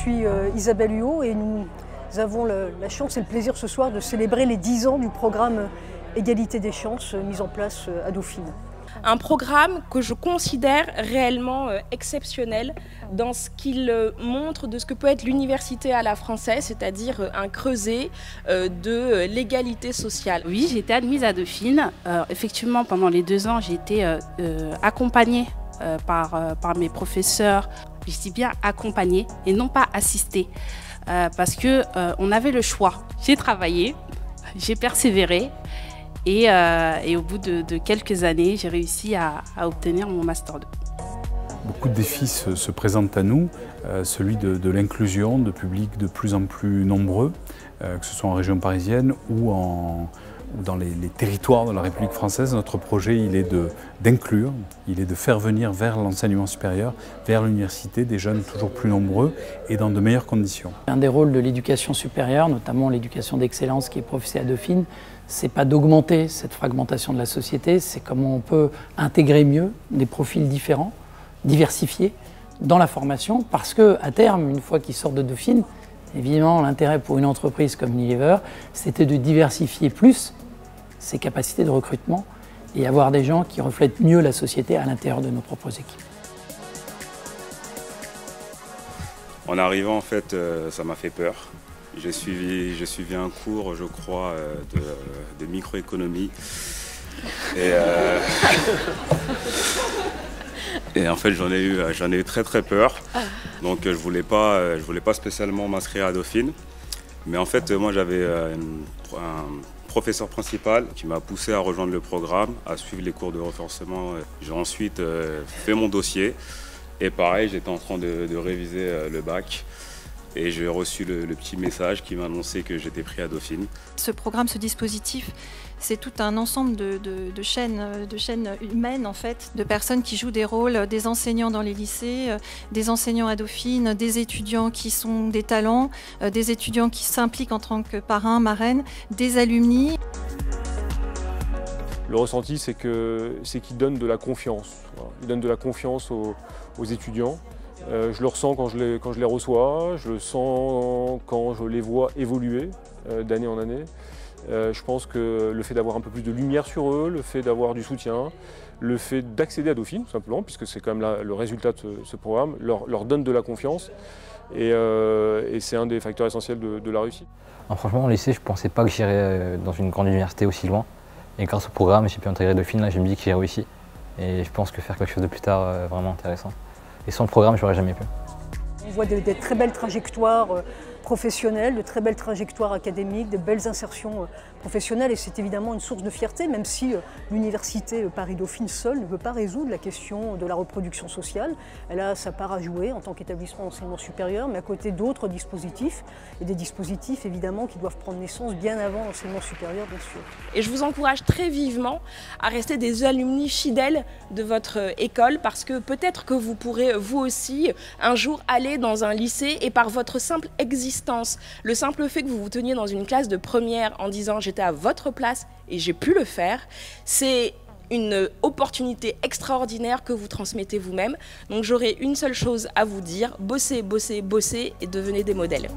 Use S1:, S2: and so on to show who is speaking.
S1: suis Isabelle Huot et nous avons la chance et le plaisir ce soir de célébrer les 10 ans du programme Égalité des chances mis en place à Dauphine.
S2: Un programme que je considère réellement exceptionnel dans ce qu'il montre de ce que peut être l'université à la française, c'est-à-dire un creuset de l'égalité sociale.
S3: Oui, j'ai été admise à Dauphine. Effectivement, pendant les 2 ans, j'ai été accompagnée par mes professeurs. Je dis bien accompagnée et non pas assistée, parce qu'on avait le choix. J'ai travaillé, j'ai persévéré. Et au bout de quelques années, j'ai réussi à obtenir mon Master 2.
S4: Beaucoup de défis se présentent à nous, celui de l'inclusion de publics de plus en plus nombreux, que ce soit en région parisienne ou dans les territoires de la République française. Notre projet, il est d'inclure, il est de faire venir vers l'enseignement supérieur, vers l'université, des jeunes toujours plus nombreux et dans de meilleures conditions.
S5: Un des rôles de l'éducation supérieure, notamment l'éducation d'excellence qui est professée à Dauphine, c'est pas d'augmenter cette fragmentation de la société, c'est comment on peut intégrer mieux des profils différents, diversifiés dans la formation, parce qu'à terme, une fois qu'ils sortent de Dauphine, évidemment, l'intérêt pour une entreprise comme Unilever, c'était de diversifier plus ses capacités de recrutement et avoir des gens qui reflètent mieux la société à l'intérieur de nos propres équipes.
S6: En arrivant, en fait, ça m'a fait peur. J'ai suivi un cours, je crois, de microéconomie. Et en fait, j'en ai eu très très peur. Donc je voulais pas spécialement m'inscrire à Dauphine. Mais en fait, moi j'avais un professeur principal qui m'a poussé à rejoindre le programme, à suivre les cours de renforcement. J'ai ensuite fait mon dossier. Et pareil, j'étais en train de réviser le bac. Et j'ai reçu le petit message qui m'a annoncé que j'étais pris à Dauphine.
S7: Ce programme, ce dispositif, c'est tout un ensemble de chaînes humaines, en fait, de personnes qui jouent des rôles, des enseignants dans les lycées, des enseignants à Dauphine, des étudiants qui sont des talents, des étudiants qui s'impliquent en tant que parrains, marraines, des alumni.
S8: Le ressenti, c'est qu'il donne de la confiance. Voilà. Il donne de la confiance aux étudiants. Je le ressens quand je les reçois, je le sens quand je les vois évoluer d'année en année. Je pense que le fait d'avoir un peu plus de lumière sur eux, le fait d'avoir du soutien, le fait d'accéder à Dauphine, tout simplement, puisque c'est quand même le résultat de ce programme, leur donne de la confiance et c'est un des facteurs essentiels de la réussite.
S9: Alors, franchement, au lycée, je ne pensais pas que j'irais dans une grande université aussi loin. Et grâce au programme, j'ai pu intégrer Dauphine, là, je me dis que j'ai réussi. Et je pense que faire quelque chose de plus tard est vraiment intéressant. Et sans le programme, je n'aurais jamais pu.
S1: On voit des très belles trajectoires professionnelles, de très belles trajectoires académiques, de belles insertions professionnelles et c'est évidemment une source de fierté, même si l'université Paris-Dauphine seule ne peut pas résoudre la question de la reproduction sociale. Elle a sa part à jouer en tant qu'établissement d'enseignement supérieur, mais à côté d'autres dispositifs, et des dispositifs évidemment qui doivent prendre naissance bien avant l'enseignement supérieur, bien sûr.
S2: Et je vous encourage très vivement à rester des alumni fidèles de votre école, parce que peut-être que vous pourrez vous aussi un jour aller dans un lycée et par votre simple existence, le simple fait que vous vous teniez dans une classe de première en disant « j'étais à votre place et j'ai pu le faire », c'est une opportunité extraordinaire que vous transmettez vous-même. Donc j'aurai une seule chose à vous dire, bossez, bossez, bossez et devenez des modèles.